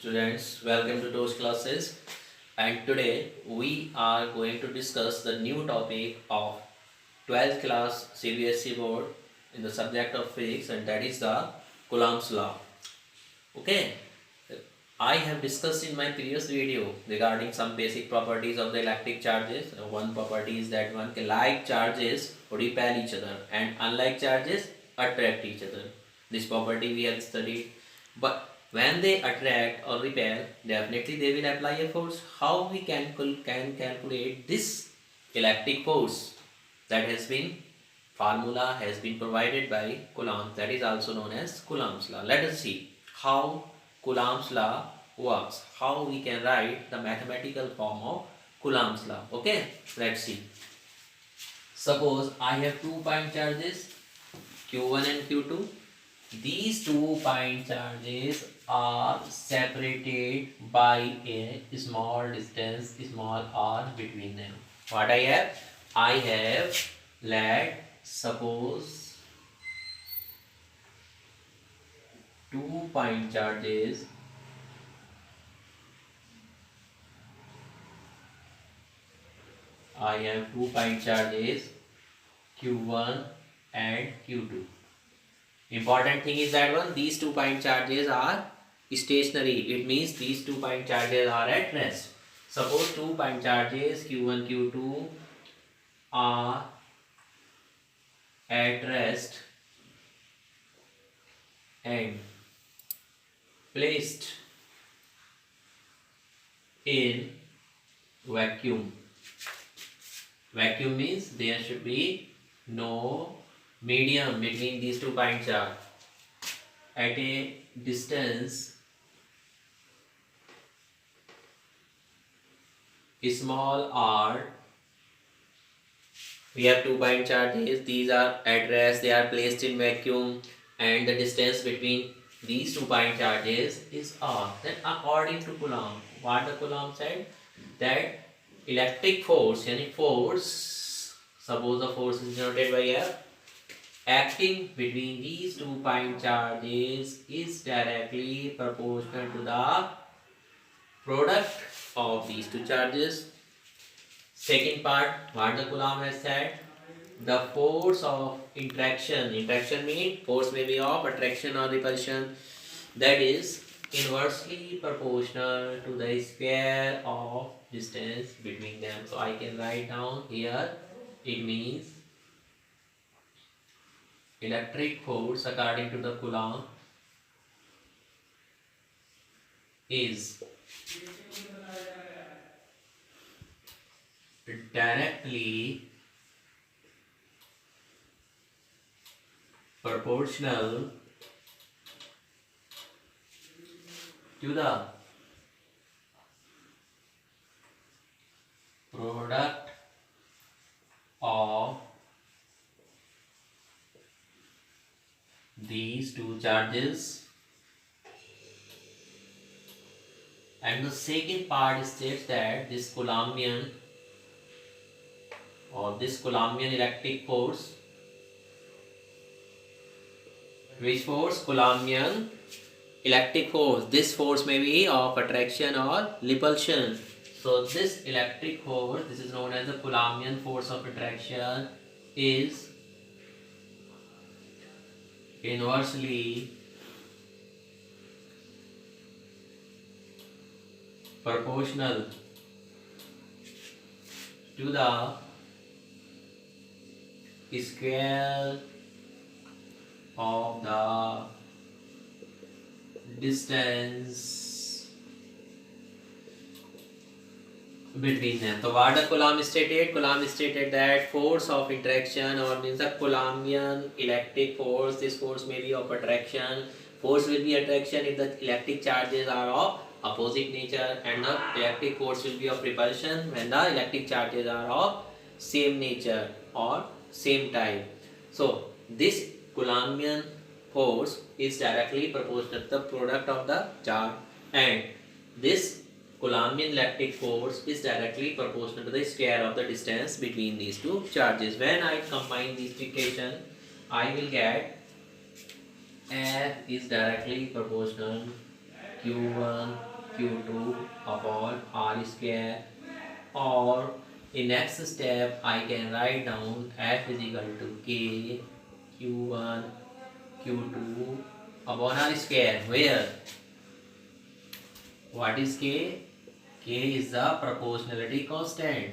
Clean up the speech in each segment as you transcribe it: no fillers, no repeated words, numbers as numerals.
students, welcome to those classes. And today we are going to discuss the new topic of 12th class CBSE board in the subject of physics, and that is the Coulomb's law. Okay, I have discussed in my previous video regarding some basic properties of the electric charges. One property is that like charges repel each other and unlike charges attract each other. This property we have studied. But when they attract or repel, definitely they will apply a force. How we can calculate this electric force? That has been formula has been provided by Coulomb. That is also known as Coulomb's law. Let us see how Coulomb's law works. How we can write the mathematical form of Coulomb's law. Okay, let's see. Suppose I have 2 point charges Q1 and Q2. These 2 point charges are separated by a small distance, small r between them. What I have? I have, let suppose 2 point charges I have 2 point charges Q1 and Q2. Important thing is that these 2 point charges are stationary. It means these 2 point charges are at rest. Suppose 2 point charges Q1, Q2 are at rest and placed in vacuum. Vacuum means there should be no medium between these 2 point charges at a distance small r. We have 2 point charges. These are at rest. They are placed in vacuum, and the distance between these 2 point charges is r. Then, according to Coulomb, what the Coulomb said, that electric force, yani force. Suppose the force is denoted by F. Acting between these 2 point charges is directly proportional to the product of these two charges. Second part, what the Coulomb has said, the force of interaction means force may be of attraction or repulsion, that is inversely proportional to the square of distance between them. So I can write down here, it means electric force according to the Coulomb is directly proportional to the product of these two charges. And the second part states that this Coulombian electric force, which force? Coulombian electric force. This force may be of attraction or repulsion. So this electric force, this is known as the Coulombian force of attraction, is inversely proportional to the square of the distance between them. So what the Coulomb stated? Coulomb stated that force of interaction, or means the Coulombian electric force, this force may be of attraction. Force will be attraction if the electric charges are of opposite nature, and the electric force will be of repulsion when the electric charges are of same nature or same type. So this Coulombian force is directly proportional to the product of the charge, and this Coulombian electric force is directly proportional to the square of the distance between these two charges. When I combine these equations, I will get F is directly proportional Q1 q2 upon r square, or in next step I can write down f is equal to k q1 q2 upon r square, where what is k? K is the proportionality constant.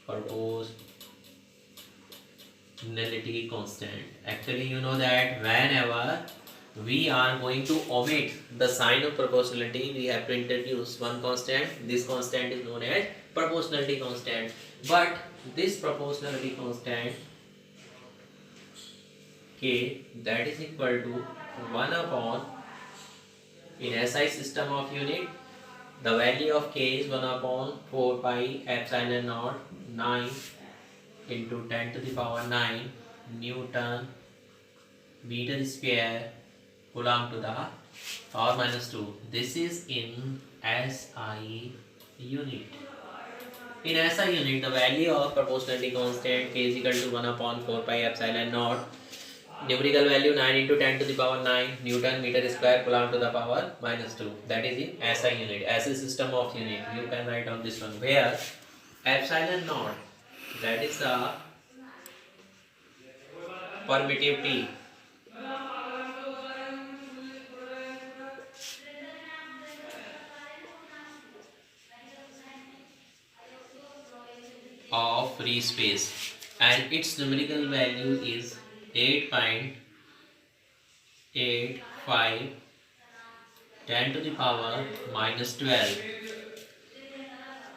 Proportionality constant. Actually, you know that whenever we are going to omit the sign of proportionality, we have to introduce one constant. This constant is known as proportionality constant. But this proportionality constant k, that is equal to 1 upon, in SI system of unit, the value of k is 1 upon 4 pi epsilon naught 9 into 10 to the power 9 Newton meter square coulomb to the power minus 2. This is in SI unit. In SI unit, the value of proportionality constant k is equal to 1 upon 4 pi epsilon naught. Numerical value 9 into 10 to the power 9 Newton meter square coulomb to the power minus 2. That is in SI unit. SI system of unit. You can write on this one, where epsilon naught, that is the permittivity of free space, and its numerical value is 8.85 10 to the power minus 12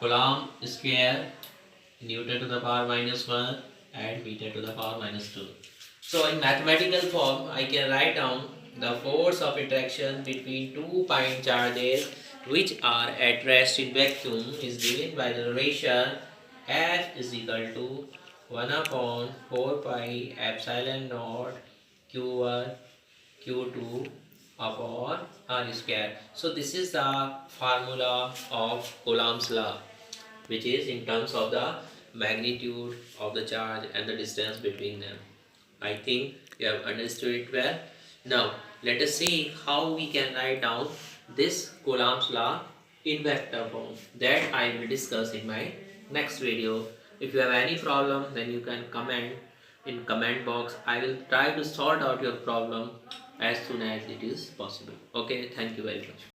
coulomb square Newton to the power minus 1 and meter to the power minus 2. So in mathematical form, I can write down the force of interaction between two point charges which are at rest in vacuum is given by the relation F is equal to 1 upon 4 pi epsilon naught q1 q2 upon r square. So this is the formula of Coulomb's law, which is in terms of the magnitude of the charge and the distance between them. I think you have understood it well. Now let us see how we can write down this Coulomb's law in vector form. That I will discuss in my next video. If you have any problem, then you can comment in comment box. I will try to sort out your problem as soon as it is possible. Okay, thank you very much.